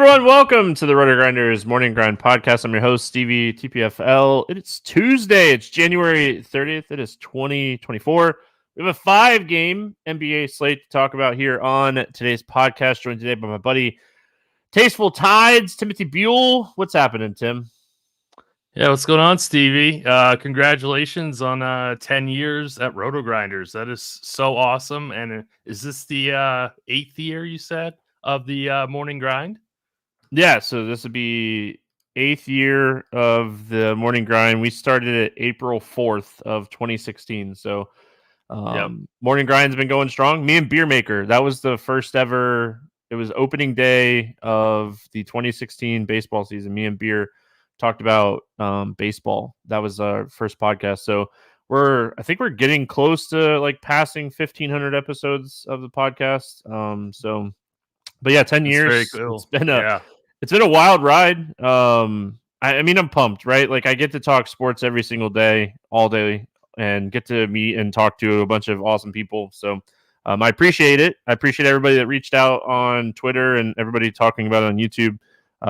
everyone, welcome to the RotoGrinders Morning Grind podcast. I'm your host, Stevietpfl. It's Tuesday. It's January 30th. It is 2024. We have a 5-game NBA slate to talk about here on today's podcast. Joined today by my buddy, TastefulTides, Stevietpfl. What's happening, Tim? Yeah, what's going on, Stevie? Congratulations on 10 years at RotoGrinders. That is so awesome. And is this the 8th year, you said, of the Morning Grind? Yeah, so this would be 8th year of the Morning Grind. We started it April 4th of 2016. So Morning Grind's been going strong. Me and Beer Maker, that was the first ever. It was opening day of the 2016 baseball season. Me and Beer talked about baseball. That was our first podcast. So I think we're getting close to like passing 1,500 episodes of the podcast. But yeah, 10 years. Very cool. It's been a wild ride. I mean, I'm pumped, right? Like I get to talk sports every single day, all day, and get to meet and talk to a bunch of awesome people. So I appreciate it. I appreciate everybody that reached out on Twitter and everybody talking about it on YouTube.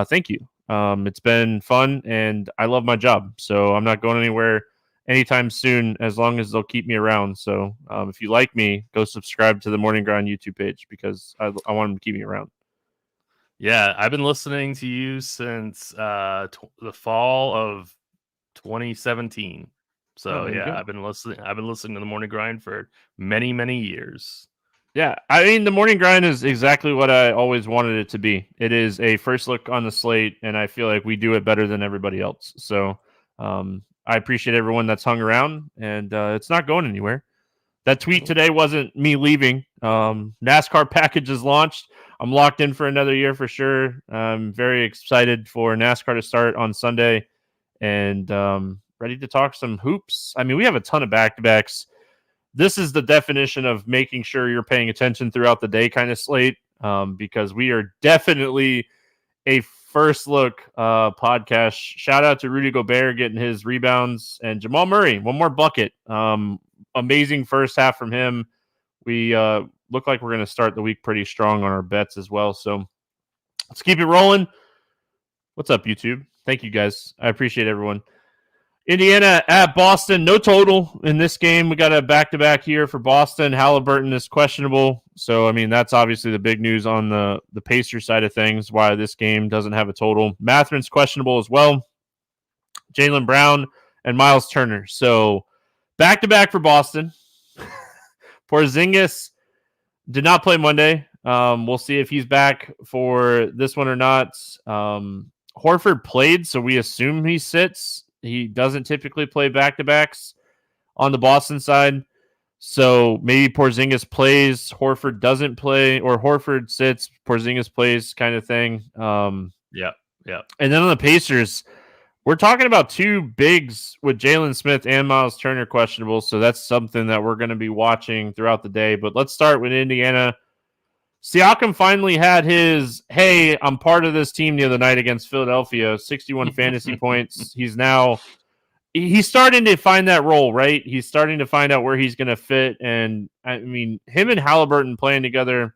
Thank you. It's been fun, and I love my job. So I'm not going anywhere anytime soon as long as they'll keep me around. So if you like me, go subscribe to the Morning Grind YouTube page because I want them to keep me around. Yeah, I've been listening to you since the fall of 2017. So I've been listening to the Morning Grind for many, many years. Yeah, I mean, the Morning Grind is exactly what I always wanted it to be. It is a first look on the slate, and I feel like we do it better than everybody else. So I appreciate everyone that's hung around, and it's not going anywhere. That tweet today wasn't me leaving. NASCAR package is launched. I'm locked in for another year for sure. I'm very excited for NASCAR to start on Sunday, and ready to talk some hoops. I mean, we have a ton of back-to-backs. This is the definition of making sure you're paying attention throughout the day kind of slate, because we are definitely a first look podcast. Shout out to Rudy Gobert getting his rebounds, and Jamal Murray, one more bucket. Amazing first half from him. We look like we're going to start the week pretty strong on our bets as well. So let's keep it rolling. What's up, YouTube? Thank you, guys. I appreciate everyone. Indiana at Boston, no total in this game. We got a back-to-back here for Boston. Halliburton is questionable. So, I mean, that's obviously the big news on the Pacers side of things, why this game doesn't have a total. Mathurin's questionable as well. Jaylen Brown and Miles Turner. So, back-to-back for Boston. Porzingis did not play Monday. We'll see if he's back for this one or not. Horford played, so we assume he sits. He doesn't typically play back-to-backs on the Boston side. So maybe Porzingis plays, Horford doesn't play, or Horford sits, Porzingis plays kind of thing. Yeah. And then on the Pacers, we're talking about two bigs with Jalen Smith and Miles Turner questionable. So that's something that we're going to be watching throughout the day. But let's start with Indiana. Siakam finally had his, hey, I'm part of this team the other night against Philadelphia, 61 fantasy points. He's starting to find that role, right? He's starting to find out where he's going to fit. And, I mean, him and Halliburton playing together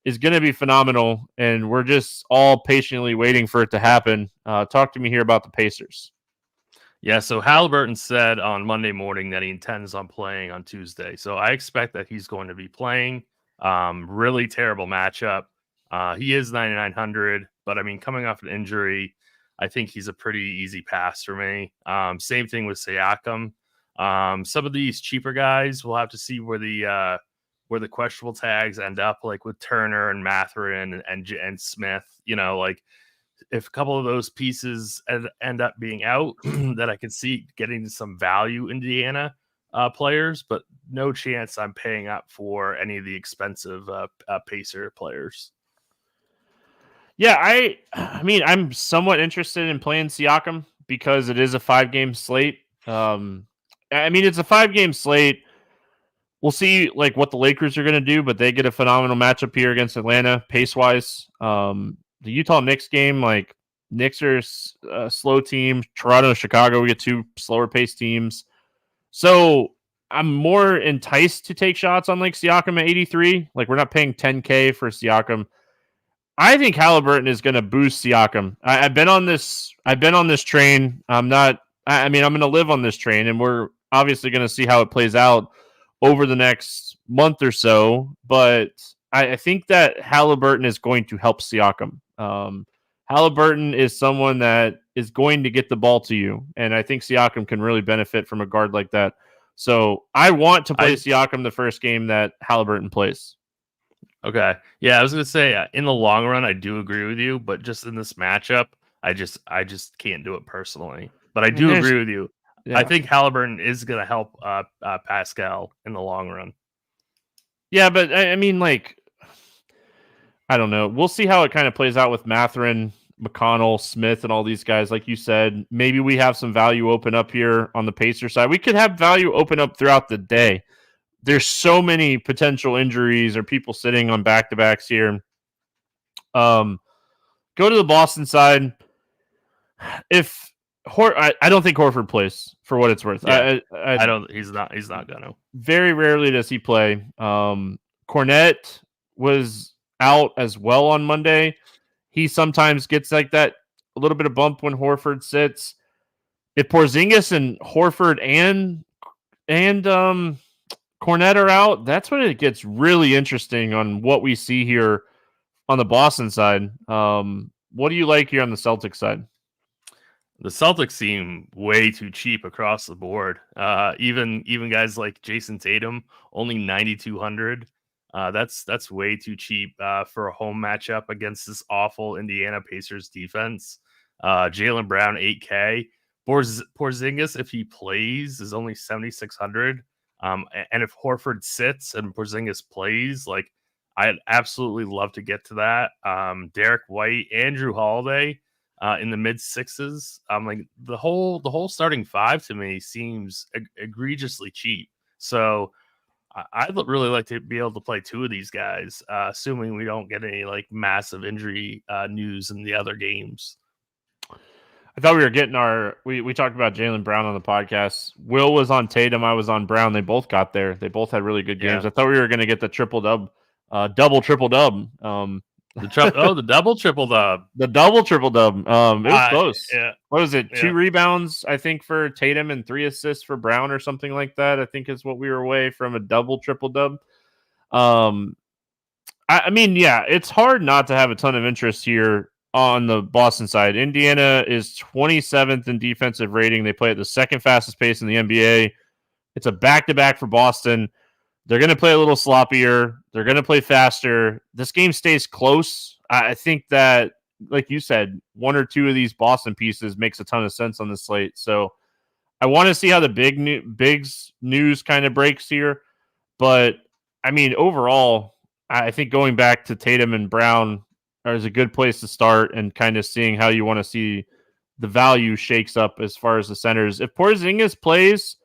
is going to be phenomenal, and we're just all patiently waiting for it to happen. Talk to me here about the Pacers. Yeah, so Halliburton said on Monday morning that he intends on playing on Tuesday. So I expect that he's going to be playing. Really terrible matchup. He is 9,900, but I mean, coming off an injury, I think he's a pretty easy pass for me. Same thing with Siakam. Some of these cheaper guys, we'll have to see where the questionable tags end up, like with Turner and Mathurin and Smith. You know, like if a couple of those pieces end up being out, that I could see getting some value Indiana players, but no chance I'm paying up for any of the expensive Pacer players. Yeah, I mean, I'm somewhat interested in playing Siakam because it is a 5-game slate. I mean, it's a 5-game slate. We'll see like what the Lakers are going to do, but they get a phenomenal matchup here against Atlanta pace-wise. The Utah Knicks game, like Knicks are a slow team. Toronto, Chicago, we get two slower-paced teams. So I'm more enticed to take shots on like Siakam at 83. Like we're not paying $10K for Siakam. I think Halliburton is going to boost Siakam. I've been on this. I've been on this train. I'm not. I mean, I'm going to live on this train, and we're obviously going to see how it plays out over the next month or so. But I think that Halliburton is going to help Siakam. Halliburton is someone that is going to get the ball to you, and I think Siakam can really benefit from a guard like that. So I want to play Siakam the first game that Halliburton plays. Okay. Yeah, I was going to say in the long run, I do agree with you, but just in this matchup, I just can't do it personally. But I do agree with you. Yeah. I think Halliburton is going to help Pascal in the long run. Yeah, but I mean, like, I don't know. We'll see how it kind of plays out with Mathurin, McConnell, Smith, and all these guys. Like you said, maybe we have some value open up here on the Pacer side. We could have value open up throughout the day. There's so many potential injuries or people sitting on back-to-backs here. Go to the Boston side. If I don't think Horford plays for what it's worth. Yeah, I don't. He's not gonna. Very rarely does he play. Cornette was out as well on Monday. He sometimes gets like that a little bit of bump when Horford sits. If Porzingis and Horford and Cornette are out, that's when it gets really interesting on what we see here on the Boston side. What do you like here on the Celtics side? The Celtics seem way too cheap across the board. Even guys like Jason Tatum, only 9,200. That's way too cheap for a home matchup against this awful Indiana Pacers defense. Jaylen Brown, 8K. Porzingis, if he plays, is only 7,600. And if Horford sits and Porzingis plays, like, I'd absolutely love to get to that. Derek White, Andrew Holiday in the mid sixes. Like the whole starting five to me seems egregiously cheap. So I'd really like to be able to play two of these guys, assuming we don't get any like massive injury news in the other games. I thought we were getting we talked about Jaylen Brown on the podcast. Will was on Tatum. I was on Brown. They both got there. They both had really good games. Yeah. I thought we were going to get the triple-dub, double triple-dub. The double triple-dub. The double triple-dub. It was close. Yeah. What was it? Yeah. 2 rebounds, I think, for Tatum and 3 assists for Brown or something like that. I think is what we were away from a double triple-dub. I mean, yeah, it's hard not to have a ton of interest here on the Boston side. Indiana is 27th in defensive rating. They play at the second fastest pace in the NBA. It's a back-to-back for Boston. They're going to play a little sloppier. They're going to play faster. This game stays close. I think that, like you said, 1 or 2 of these Boston pieces makes a ton of sense on the slate. So I want to see how the bigs news kind of breaks here. But, I mean, overall, I think going back to Tatum and Brown is a good place to start and kind of seeing how you want to see the value shakes up as far as the centers. If Porzingis plays,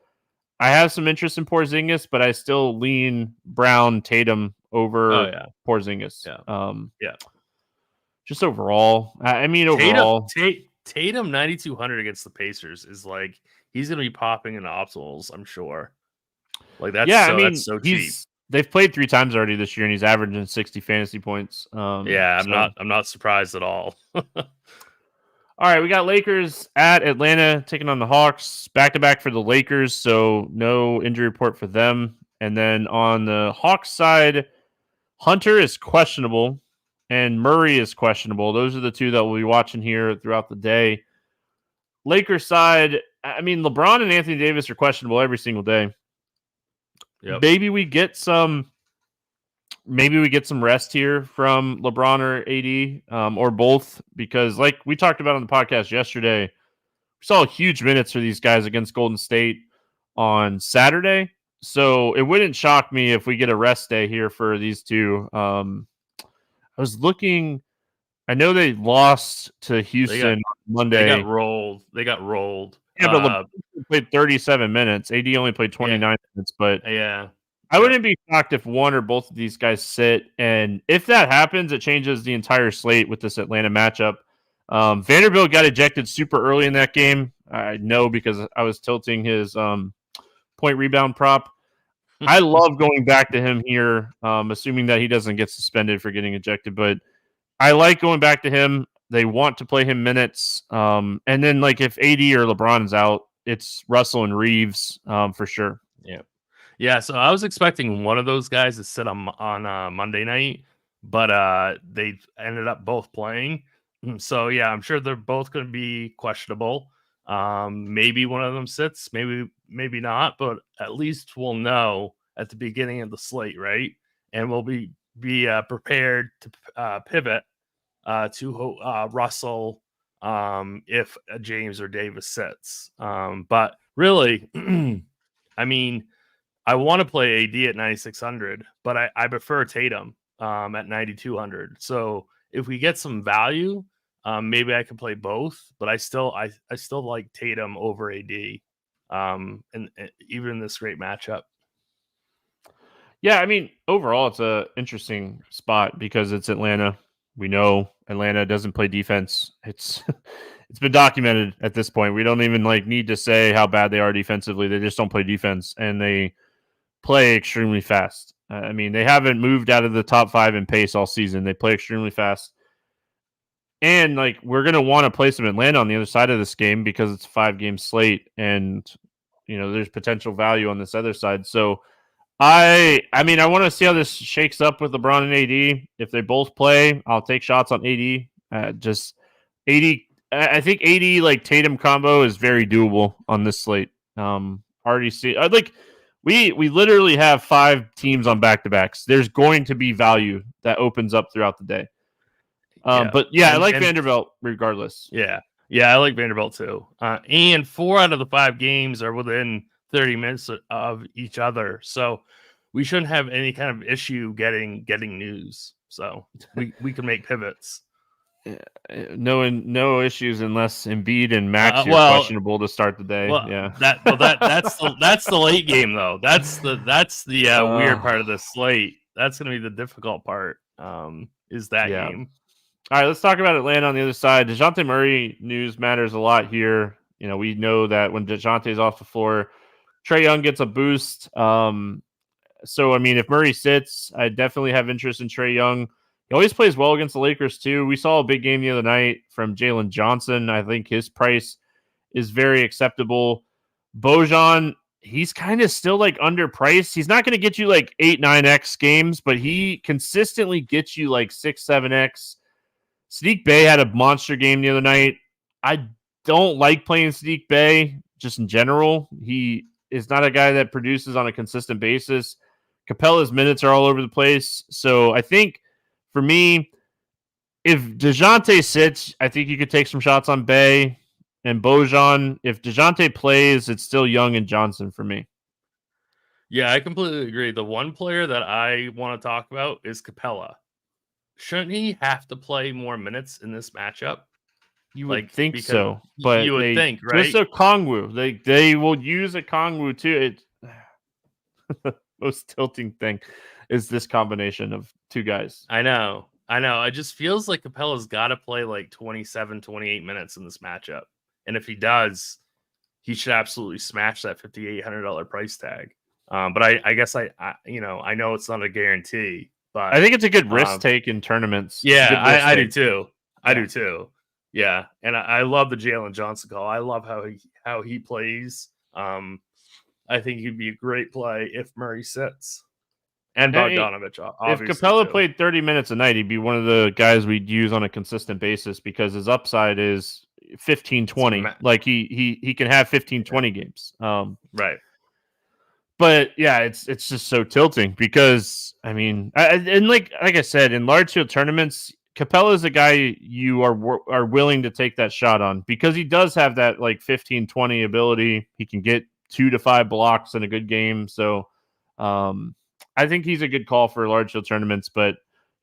I have some interest in Porzingis, but I still lean Brown, Tatum over Porzingis. Yeah. Just overall. I mean, overall. Tatum 9,200 against the Pacers is like, he's going to be popping into optimals, I'm sure. Like, that's so cheap. They've played 3 times already this year, and he's averaging 60 fantasy points. I'm not surprised at all. All right, we got Lakers at Atlanta taking on the Hawks. Back-to-back for the Lakers, so no injury report for them. And then on the Hawks side, Hunter is questionable, and Murray is questionable. Those are the 2 that we'll be watching here throughout the day. Lakers side, I mean, LeBron and Anthony Davis are questionable every single day. Yep. Maybe we get some rest here from LeBron or AD or both, because like we talked about on the podcast yesterday, we saw huge minutes for these guys against Golden State on Saturday. So it wouldn't shock me if we get a rest day here for these 2. I was looking. I know they lost to Houston Monday. They got rolled. Yeah, but LeBron played 37 minutes. AD only played 29 minutes. But yeah, I wouldn't be shocked if one or both of these guys sit. And if that happens, it changes the entire slate with this Atlanta matchup. Vanderbilt got ejected super early in that game. I know because I was tilting his point rebound prop. I love going back to him here, assuming that he doesn't get suspended for getting ejected. But I like going back to him. They want to play him minutes. And then like if AD or LeBron is out, it's Russell and Reeves for sure. Yeah. Yeah, so I was expecting one of those guys to sit on Monday night, but they ended up both playing. So yeah, I'm sure they're both going to be questionable. Maybe one of them sits, maybe not, but at least we'll know at the beginning of the slate, right? And we'll be prepared to pivot to Russell if James or Davis sits. But really, I mean, I want to play AD at 9,600, but I prefer Tatum at 9,200. So if we get some value, maybe I can play both. But I still like Tatum over AD, and even in this great matchup. Yeah, I mean, overall, it's a interesting spot because it's Atlanta. We know Atlanta doesn't play defense. It's been documented at this point. We don't even need to say how bad they are defensively. They just don't play defense, and they play extremely fast. I mean, they haven't moved out of the top 5 in pace all season. They play extremely fast. And we're going to want to play some Atlanta on the other side of this game because it's a 5-game slate and there's potential value on this other side. So I mean, I want to see how this shakes up with LeBron and AD. If they both play, I'll take shots on AD. Just AD, I think AD Tatum combo is very doable on this slate. Already see we literally have 5 teams on back-to-backs. There's going to be value that opens up throughout the day. But yeah, I like Vanderbilt regardless. Yeah, I like Vanderbilt too. And 4 out of the 5 games are within 30 minutes of each other, so we shouldn't have any kind of issue getting news. So we can make pivots. No issues unless Embiid and Max are questionable to start the day. Well, yeah, that's the late game though. That's the weird part of the slate. That's going to be the difficult part. Is that game? All right, let's talk about Atlanta on the other side. DeJounte Murray news matters a lot here. We know that when DeJounte's off the floor, Trae Young gets a boost. So I mean, if Murray sits, I definitely have interest in Trae Young. He always plays well against the Lakers, too. We saw a big game the other night from Jalen Johnson. I think his price is very acceptable. Bojan, he's kind of still underpriced. He's not going to get you 8, 9x games, but he consistently gets you 6, 7x. Sadiq Bey had a monster game the other night. I don't like playing Sadiq Bey just in general. He is not a guy that produces on a consistent basis. Capella's minutes are all over the place. So I think for me, if DeJounte sits, I think you could take some shots on Bey and Bojan. If DeJounte plays, it's still Young and Johnson for me. Yeah, I completely agree. The one player that I want to talk about is Capella. Shouldn't he have to play more minutes in this matchup? You would think so, but you would think, right? Just Okongwu. They will use Okongwu too. The most tilting thing is this combination of 2 guys. I know. It just feels like Capella's got to play 27, 28 minutes in this matchup. And if he does, he should absolutely smash that $5,800 price tag. But I guess I know it's not a guarantee, but I think it's a good risk take in tournaments. Yeah, I do too. I do too. Yeah. And I love the Jalen Johnson call. I love how he plays. I think he'd be a great play if Murray sits. And Bogdanovich, obviously. If Capella played 30 minutes a night, he'd be one of the guys we'd use on a consistent basis because his upside is 15-20. He can have 15-20 games. Right. But yeah, it's just so tilting because I mean, and like I said, in large field tournaments, Capella is a guy you are willing to take that shot on because he does have that 15-20 ability. He can get 2 to 5 blocks in a good game. So I think he's a good call for large field tournaments, but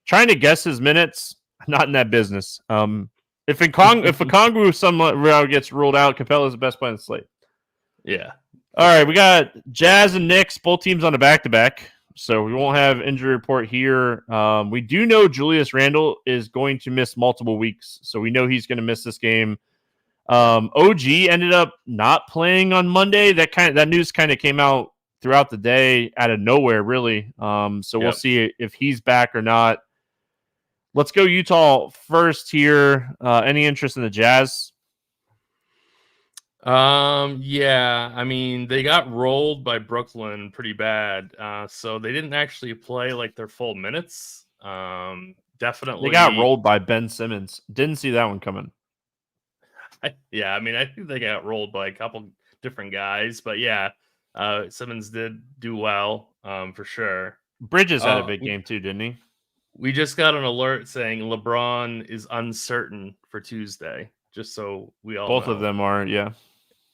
trying to guess his minutes, not in that business. If Okongwu somehow gets ruled out, Capella's the best play on the slate. Yeah. All right, we got Jazz and Knicks, both teams on a back-to-back, so we won't have injury report here. We do know Julius Randle is going to miss multiple weeks, so we know he's going to miss this game. OG ended up not playing on Monday. That news kind of came out throughout the day out of nowhere, really. So we'll see if he's back or not. Let's go Utah first here. Any interest in the Jazz? Yeah, I mean, they got rolled by Brooklyn pretty bad. So they didn't actually play like their full minutes. Definitely They got rolled by Ben Simmons. Didn't see that one coming. Yeah, I mean, I think they got rolled by a couple different guys, but yeah, Simmons did do well, for sure. Bridges had a big game too, didn't he? We just got an alert saying LeBron is uncertain for Tuesday, just so we all Both know. of them are, yeah.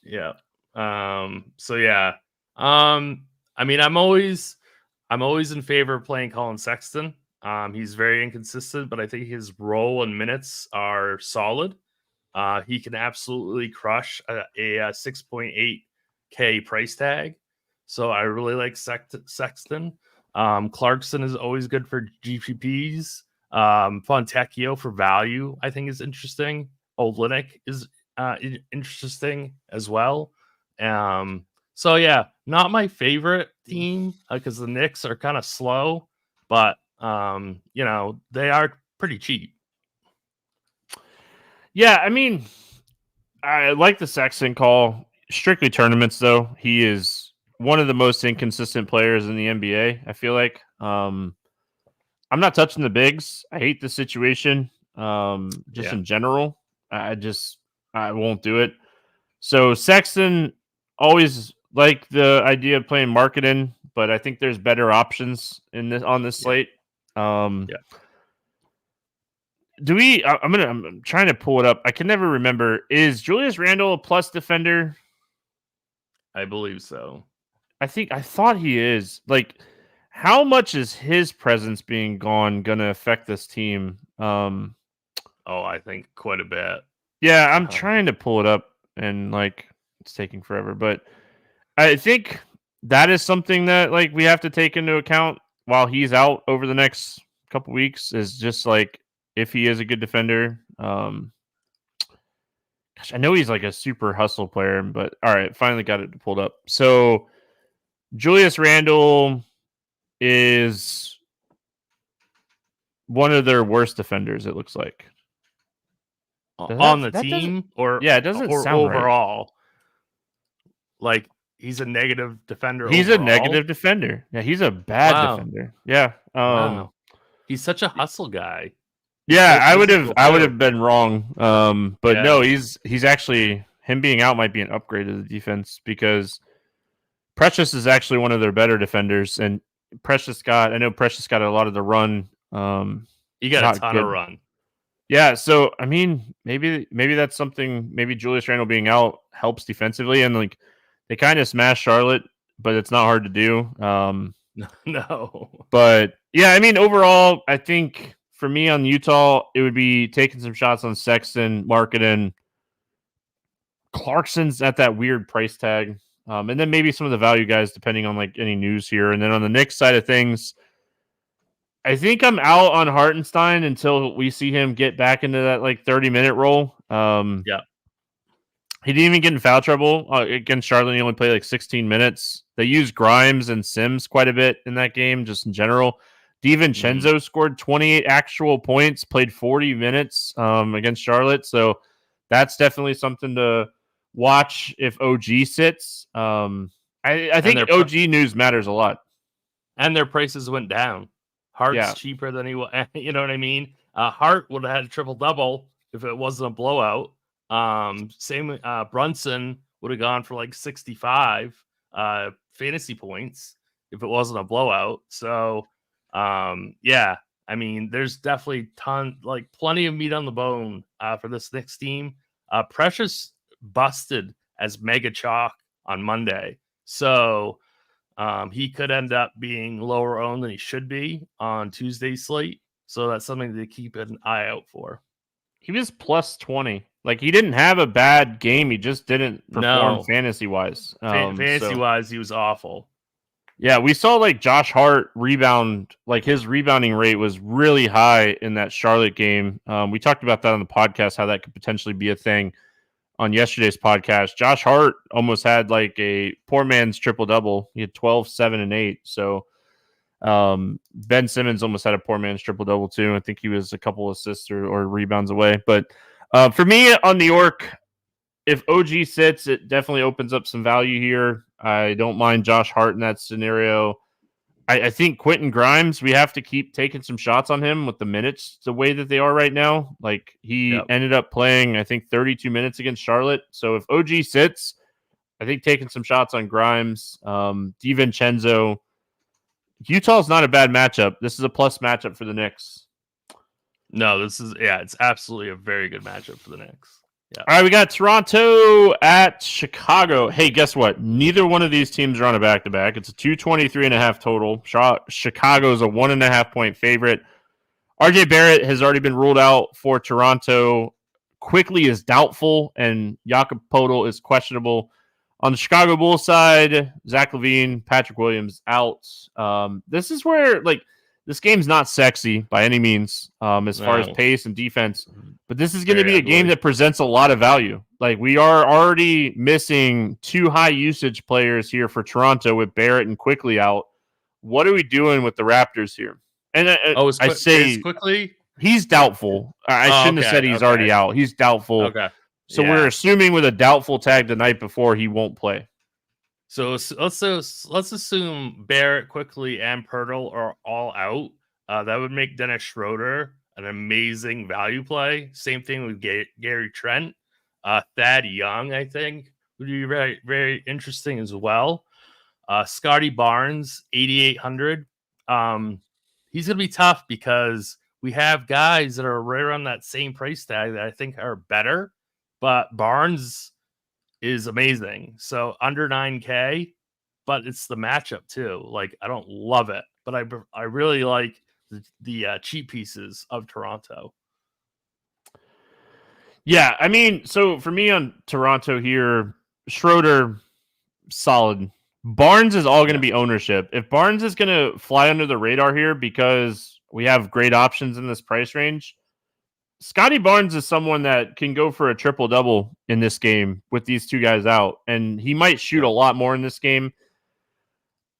Yeah. So yeah. I mean, I'm always in favor of playing Colin Sexton. He's very inconsistent, but I think his role and minutes are solid. He can absolutely crush a 6.8K price tag. So I really like Sexton. Clarkson is always good for GPPs. Fontecchio for value, I think, is interesting. Olynyk is interesting as well. So yeah, not my favorite team because the Knicks are kind of slow, but they are pretty cheap. Yeah, I mean, I like the Sexton call. Strictly tournaments, though, he is one of the most inconsistent players in the NBA. I feel like I'm not touching the bigs. I hate the situation. In general, I won't do it. So Sexton, always like the idea of playing marketing, but I think there's better options on this slate. I'm trying to pull it up. I can never remember. Is Julius Randle a plus defender? I believe so. I thought he is. Like, how much is his presence being gone going to affect this team? I think quite a bit. Yeah, I'm trying to pull it up and it's taking forever, but I think that is something that we have to take into account while he's out over the next couple weeks, is just if he is a good defender. I know he's a super hustle player, but all right, finally got it pulled up. So Julius Randle is one of their worst defenders, it looks like. On the team? It doesn't sound overall. Right. He's a negative defender. He's overall? A negative defender. Yeah, he's a bad defender. Yeah. Wow. He's such a hustle guy. Yeah, I would have been wrong. No, he's actually, him being out might be an upgrade to the defense, because Precious is actually one of their better defenders, and I know Precious got a lot of the run. He got a ton of run. Yeah, so I mean, maybe that's something. Maybe Julius Randle being out helps defensively, and they kind of smashed Charlotte, but it's not hard to do. No, but yeah, I mean, overall, I think for me on Utah, it would be taking some shots on Sexton, Marketing. Clarkson's at that weird price tag, and then maybe some of the value guys, depending on any news here. And then on the Knicks side of things, I think I'm out on Hartenstein until we see him get back into that 30-minute role. Yeah. He didn't even get in foul trouble against Charlotte. He only played 16 minutes. They used Grimes and Sims quite a bit in that game, just in general. DiVincenzo scored 28 actual points, played 40 minutes against Charlotte. So that's definitely something to watch if OG sits. I think OG news matters a lot. And their prices went down. Hart's cheaper than he was. You know what I mean? Hart would have had a triple-double if it wasn't a blowout. Same Brunson would have gone for 65 fantasy points if it wasn't a blowout. So, yeah, I mean, there's definitely plenty of meat on the bone for this Knicks team. Precious busted as mega chalk on Monday. So, he could end up being lower owned than he should be on Tuesday's slate. So that's something to keep an eye out for. He was plus 20. He didn't have a bad game. He just didn't perform fantasy-wise. Fantasy-wise, he was awful. Yeah, we saw Josh Hart rebound. His rebounding rate was really high in that Charlotte game. We talked about that on the podcast, how that could potentially be a thing on yesterday's podcast. Josh Hart almost had a poor man's triple-double. He had 12, 7, and 8. So Ben Simmons almost had a poor man's triple-double too. I think he was a couple assists or rebounds away. But for me on New York, if OG sits, it definitely opens up some value here. I don't mind Josh Hart in that scenario. I think Quentin Grimes, we have to keep taking some shots on him with the minutes the way that they are right now. Like he ended up playing, I think, 32 minutes against Charlotte. So if OG sits, I think taking some shots on Grimes. DiVincenzo. Utah's not a bad matchup. This is a plus matchup for the Knicks. No, it's absolutely a very good matchup for the Knicks. Yeah. All right, we got Toronto at Chicago. Hey, guess what? Neither one of these teams are on a back-to-back. It's a 223.5 total. Chicago's a 1.5 point favorite. RJ Barrett has already been ruled out for Toronto. Quickly is doubtful, and Jakob Poeltl is questionable. On the Chicago Bulls side, Zach LaVine, Patrick Williams out. This is where, this game's not sexy by any means as far as pace and defense, but this is going to be a game that presents a lot of value. Like, we are already missing two high usage players here for Toronto with Barrett and Quickly out. What are we doing with the Raptors here? And I say Quickly, he's doubtful. I shouldn't have said he's already out. He's doubtful. Okay. So we're assuming with a doubtful tag the night before he won't play. So let's assume Barrett, Quickly, and Poeltl are all out. That would make Dennis Schroeder an amazing value play. Same thing with Gary Trent. Thad Young, I think, would be very, very interesting as well. Scotty Barnes, 8,800. He's going to be tough because we have guys that are right around that same price tag that I think are better. But Barnes is amazing. So under 9K, but it's the matchup too. Like, I don't love it, but I really like the cheap pieces of Toronto. Yeah, I mean, so for me on Toronto here, Schroeder, solid. Barnes is all going to be ownership. If Barnes is going to fly under the radar here because we have great options in this price range, Scotty Barnes is someone that can go for a triple-double in this game with these two guys out, and he might shoot a lot more in this game.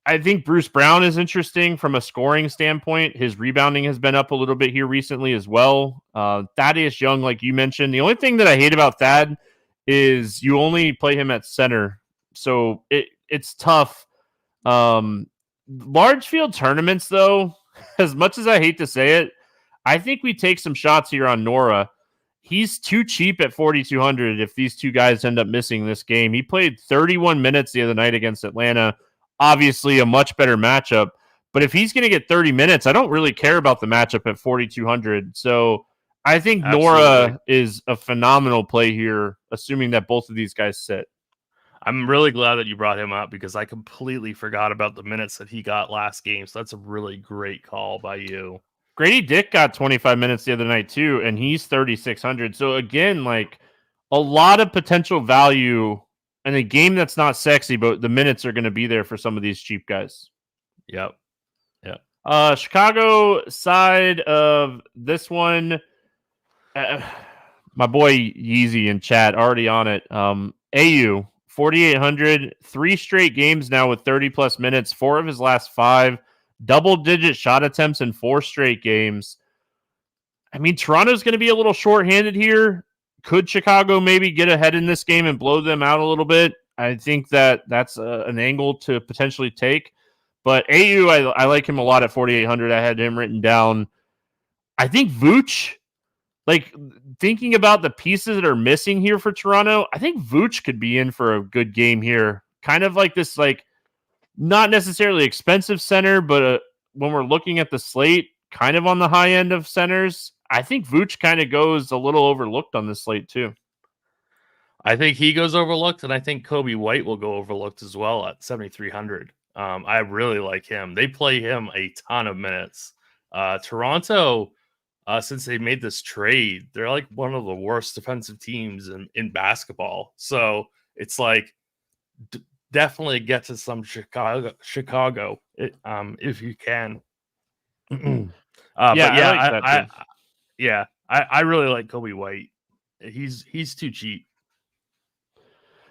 I think Bruce Brown is interesting from a scoring standpoint. His rebounding has been up a little bit here recently as well. Thaddeus Young, like you mentioned, the only thing that I hate about Thad is you only play him at center, so it's tough. Large field tournaments, though, as much as I hate to say it, I think we take some shots here on Nora. He's too cheap at 4,200 if these two guys end up missing this game. He played 31 minutes the other night against Atlanta. Obviously a much better matchup. But if he's going to get 30 minutes, I don't really care about the matchup at 4,200. So I think Nora is a phenomenal play here, assuming that both of these guys sit. I'm really glad that you brought him up because I completely forgot about the minutes that he got last game. So that's a really great call by you. Grady Dick got 25 minutes the other night too, and he's 3,600. So again, like a lot of potential value in a game that's not sexy, but the minutes are going to be there for some of these cheap guys. Yep. Chicago side of this one, my boy Yeezy in chat already on it. AU 4,800, 3 straight games now with 30 plus minutes, 4 of his last 5. Double-digit shot attempts in 4 straight games. I mean, Toronto's going to be a little shorthanded here. Could Chicago maybe get ahead in this game and blow them out a little bit? I think that's an angle to potentially take. But AU, I like him a lot at 4,800. I had him written down. I think Vooch, like thinking about the pieces that are missing here for Toronto, I think Vooch could be in for a good game here. Kind of like this, like, not necessarily expensive center, but when we're looking at the slate, kind of on the high end of centers, I think Vooch kind of goes a little overlooked on this slate too. I think he goes overlooked, and I think Kobe White will go overlooked as well at 7,300. I really like him. They play him a ton of minutes. Toronto, since they made this trade, they're like one of the worst defensive teams in basketball. So it's like definitely get to some Chicago if you can. I really like Kobe White. He's too cheap.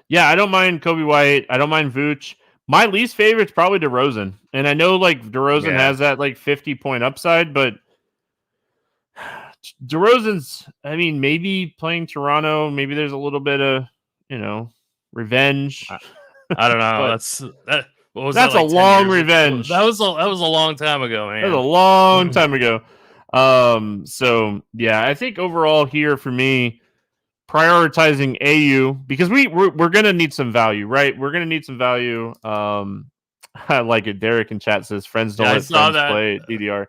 Yeah, I don't mind Kobe White. I don't mind Vooch. My least favorite is probably DeRozan. And I know like DeRozan has that like 50-point upside, but DeRozan's, I mean, maybe playing Toronto, maybe there's a little bit of, revenge. I don't know. What was that's that, like a long revenge. That was a long time ago, man. That was a long time ago. So yeah, I think overall here for me, prioritizing AU because we're gonna need some value, right? We're gonna need some value. I like it. Derek in chat says friends don't let friends play DDR.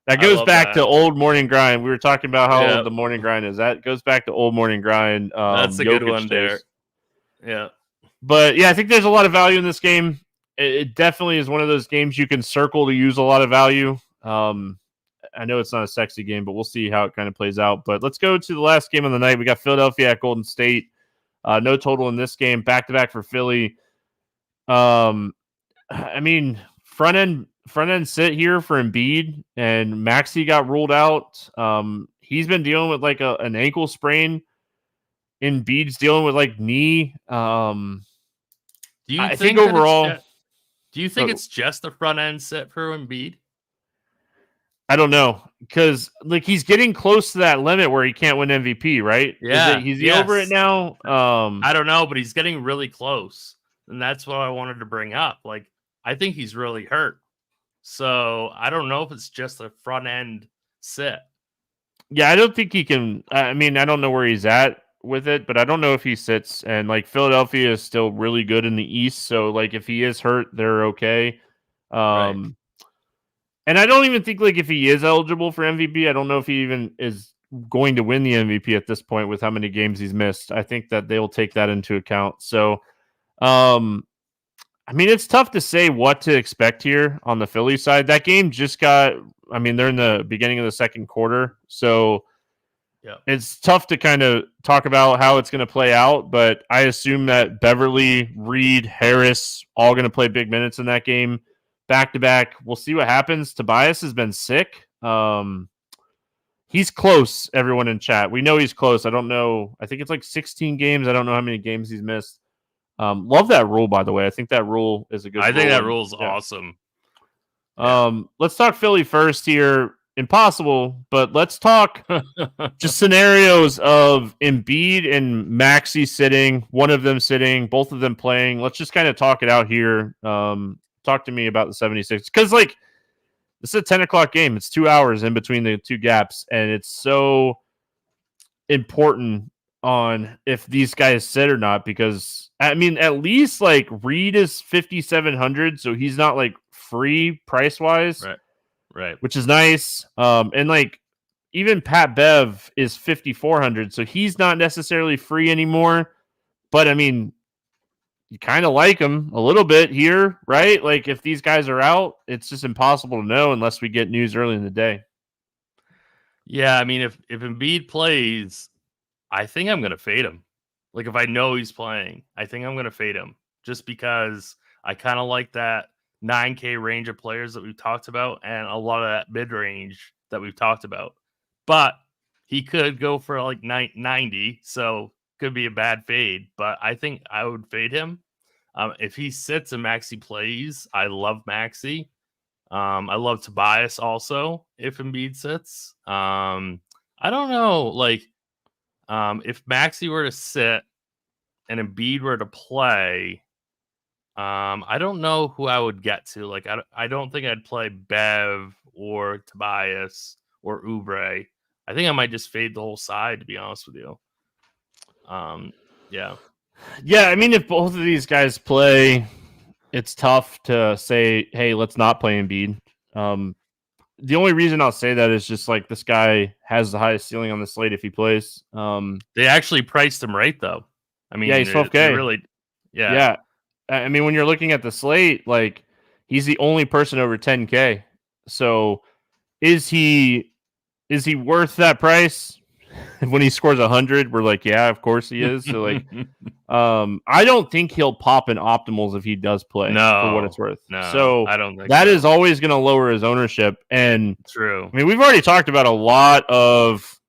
That goes back to old morning grind. We were talking about how old the morning grind is. That goes back to old morning grind. That's a good one there. Yeah. But yeah, I think there's a lot of value in this game. It definitely is one of those games you can circle to use a lot of value. I know it's not a sexy game, but we'll see how it kind of plays out. But let's go to the last game of the night. We got Philadelphia at Golden State. No total in this game. Back-to-back for Philly. I mean, front end sit here for Embiid, and Maxey got ruled out. He's been dealing with like an ankle sprain. Embiid's dealing with like knee. Do you think overall? Do you think it's just the front end set for Embiid? I don't know, because like he's getting close to that limit where he can't win MVP, right? Yeah, he's over it now. I don't know, but he's getting really close, and that's what I wanted to bring up. Like, I think he's really hurt, so I don't know if it's just a front end sit. Yeah, I don't think he can. I mean, I don't know where he's at with it, but I don't know if he sits. And like Philadelphia is still really good in the East, so like if he is hurt, they're okay. Right. And I don't even think like if he is eligible for MVP, I don't know if he even is going to win the MVP at this point with how many games he's missed. I think that they'll take that into account. So, I mean, it's tough to say what to expect here on the Philly side. That game just got, I mean, they're in the beginning of the second quarter. So it's tough to kind of talk about how it's going to play out. But I assume that Beverly, Reed, Harris, all going to play big minutes in that game. Back-to-back. We'll see what happens. Tobias has been sick. He's close, everyone in chat. We know he's close. I don't know. I think it's like 16 games. I don't know how many games he's missed. Love that rule, by the way. I think that rule is a good rule. I think that rule's awesome. Let's talk Philly first here. Impossible, but let's talk just scenarios of Embiid and Maxey sitting, one of them sitting, both of them playing. Let's just kind of talk it out here. Talk to me about the 76ers. Because, like, this is a 10 o'clock game. It's 2 hours in between the two gaps, and it's so important on if these guys sit or not. Because, I mean, at least, like, Reed is 5,700, so he's not, like, free price-wise. Right. Which is nice. And, like, even Pat Bev is 5,400, so he's not necessarily free anymore. But, I mean, you kind of like him a little bit here, right? Like if these guys are out, it's just impossible to know unless we get news early in the day. Yeah, I mean, if Embiid plays, I think I'm going to fade him. Like if I know he's playing, I think I'm going to fade him just because I kind of like that 9K range of players that we've talked about and a lot of that mid range that we've talked about. But he could go for like 90, so could be a bad fade, but I think I would fade him. If he sits and Maxey plays, I love Maxey. I love Tobias also if Embiid sits. I don't know, like if Maxey were to sit and Embiid were to play, I don't know who I would get to. Like I don't think I'd play Bev or Tobias or Oubre. I think I might just fade the whole side, to be honest with you. Yeah, I mean, if both of these guys play, it's tough to say, hey, let's not play Embiid. The only reason I'll say that is just like this guy has the highest ceiling on the slate if he plays. They actually priced him right, though. I mean, yeah, he's 12K. Really, yeah. I mean, when you're looking at the slate, like he's the only person over 10K. So is he worth that price? When he scores 100, we're like, yeah, of course he is. So like, I don't think he'll pop in optimals if he does play. For what it's worth. No, so I don't think that is always going to lower his ownership. And true. I mean, we've already talked about a lot of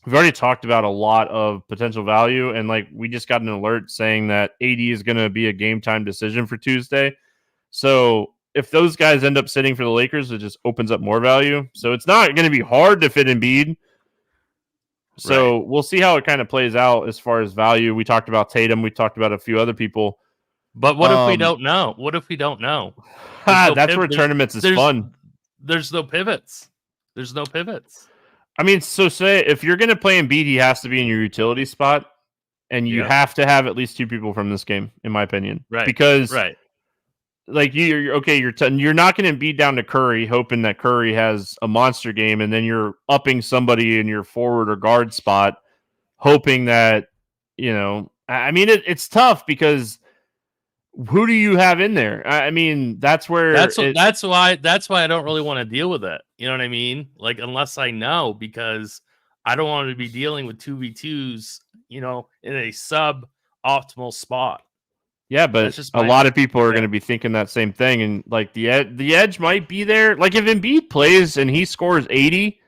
we've already talked about a lot of potential value, and like we just got an alert saying that AD is going to be a game time decision for Tuesday. So if those guys end up sitting for the Lakers, it just opens up more value. So it's not going to be hard to fit Embiid. So we'll see how it kind of plays out as far as value. We talked about Tatum. We talked about a few other people. But what if we don't know? What if we don't know? That's where tournaments is fun. There's no pivots. There's no pivots. I mean, so say if you're going to play Embiid, he has to be in your utility spot, and you have to have at least 2 people from this game, in my opinion. Right. Because like you're not going to beat down to Curry, hoping that Curry has a monster game, and then you're upping somebody in your forward or guard spot, hoping that I mean, it's tough because who do you have in there? I mean, that's where that's why I don't really want to deal with it. You know what I mean? Like, unless I know, because I don't want to be dealing with 2v2s, in a sub optimal spot. Yeah, but a lot of people are going to be thinking that same thing, and like the edge might be there. Like if Embiid plays and he scores 80,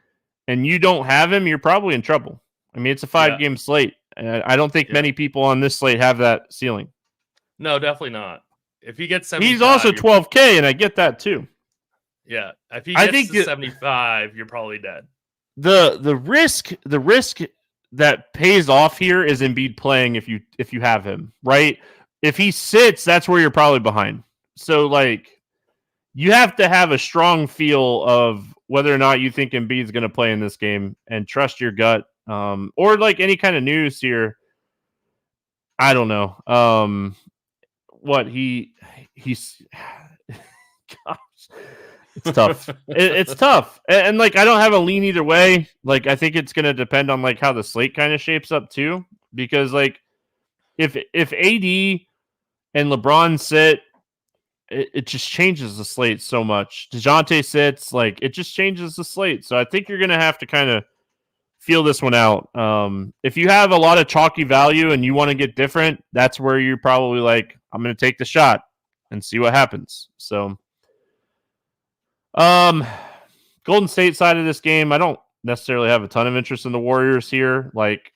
and you don't have him, you're probably in trouble. I mean, it's a 5-game slate. I don't think many people on this slate have that ceiling. No, definitely not. If he gets 75, he's also 12K, and I get that too. Yeah, if he gets to 75, you're probably dead. The risk that pays off here is Embiid playing if you have him, right? If he sits, that's where you're probably behind. So, like, you have to have a strong feel of whether or not you think Embiid's going to play in this game and trust your gut. Or, like, any kind of news here. I don't know. He's... Gosh. It's tough. It's tough. And, like, I don't have a lean either way. Like, I think it's going to depend on, like, how the slate kind of shapes up, too. Because, like, if AD and LeBron sit, it just changes the slate so much. DeJounte sits, like, it just changes the slate. So I think you're going to have to kind of feel this one out. If you have a lot of chalky value and you want to get different, that's where you're probably like, I'm going to take the shot and see what happens. So, Golden State side of this game, I don't necessarily have a ton of interest in the Warriors here. Like,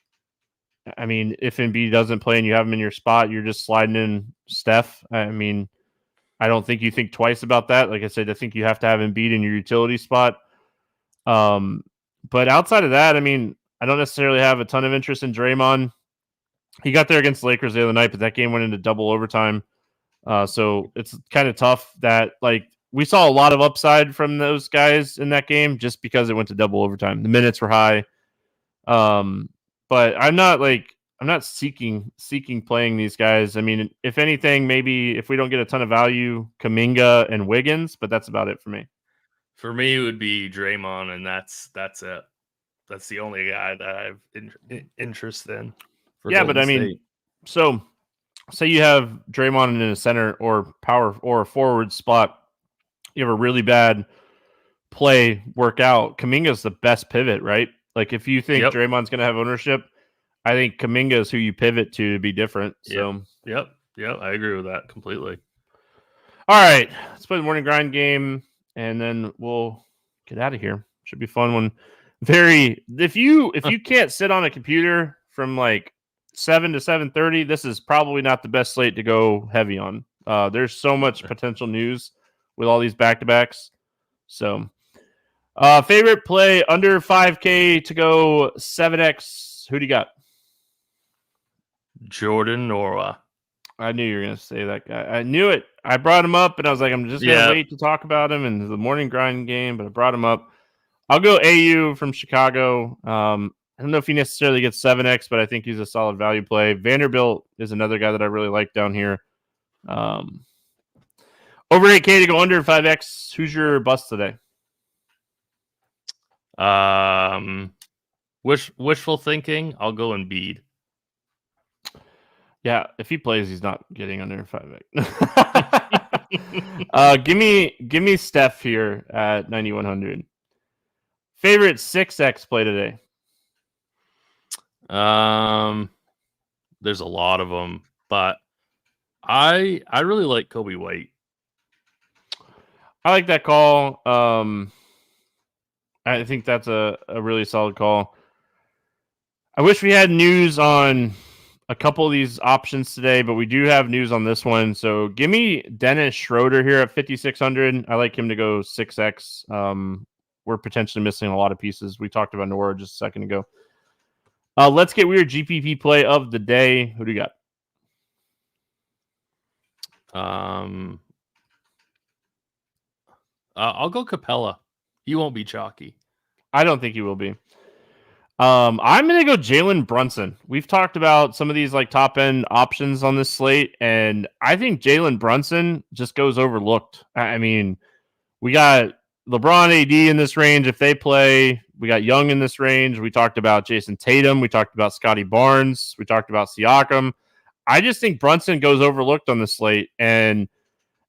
I mean, if Embiid doesn't play and you have him in your spot, you're just sliding in Steph. I mean, I don't think you think twice about that. Like I said, I think you have to have Embiid in your utility spot. But outside of that, I mean, I don't necessarily have a ton of interest in Draymond. He got there against the Lakers the other night, but that game went into double overtime. So it's kind of tough that, like, we saw a lot of upside from those guys in that game just because it went to double overtime. The minutes were high. But I'm not seeking playing these guys. I mean, if anything, maybe if we don't get a ton of value, Kuminga and Wiggins, but that's about it for me. For me, it would be Draymond, and that's it. That's the only guy that I've interest in. Yeah, but I mean, so say you have Draymond in a center or power or a forward spot, you have a really bad play work out. Kuminga's the best pivot, right? Like if you think Draymond's going to have ownership, I think Kuminga is who you pivot to be different. So, yep, I agree with that completely. All right, let's play the morning grind game, and then we'll get out of here. Should be a fun one. If you can't sit on a computer from like 7 to 7:30, this is probably not the best slate to go heavy on. There's so much potential news with all these back-to-backs. So, favorite play under 5K to go 7X. Who do you got? Jordan Nwora. I knew you were going to say that guy. I knew it. I brought him up, and I was like, I'm just going to wait to talk about him in the morning grind game, but I brought him up. I'll go AU from Chicago. I don't know if he necessarily gets 7X, but I think he's a solid value play. Vanderbilt is another guy that I really like down here. Over 8K to go under 5X. Who's your bust today? Wishful thinking. I'll go Embiid. Yeah, if he plays, he's not getting under 5X. Give me Steph here at 9,100. Favorite 6X play today? There's a lot of them, but I really like Kobe White. I like that call. I think that's a really solid call. I wish we had news on a couple of these options today, but we do have news on this one. So give me Dennis Schroeder here at 5,600. I like him to go 6x. We're potentially missing a lot of pieces. We talked about Nora just a second ago. Let's get weird GPP play of the day. Who do you got? I'll go Capella. He won't be chalky. I don't think he will be. I'm going to go Jalen Brunson. We've talked about some of these like top end options on this slate, and I think Jalen Brunson just goes overlooked. I mean, we got LeBron AD in this range if they play. We got Young in this range. We talked about Jason Tatum. We talked about Scotty Barnes. We talked about Siakam. I just think Brunson goes overlooked on the slate, and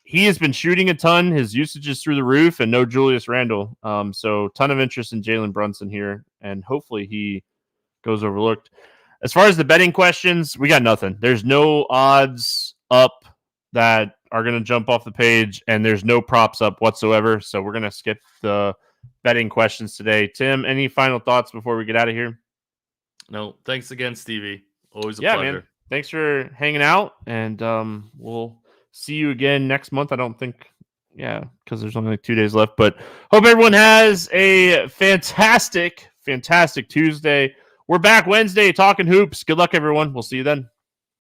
he has been shooting a ton. His usage is through the roof, and no Julius Randle. So ton of interest in Jalen Brunson here, and hopefully he goes overlooked. As far as the betting questions, we got nothing. There's no odds up that are going to jump off the page, and there's no props up whatsoever. So we're going to skip the betting questions today. Tim, any final thoughts before we get out of here? No, thanks again, Stevie. Always a pleasure. Man. Thanks for hanging out, and we'll see you again next month. I don't think, because there's only like 2 days left, but hope everyone has a fantastic Tuesday. We're back Wednesday talking hoops. Good luck, everyone. We'll see you then.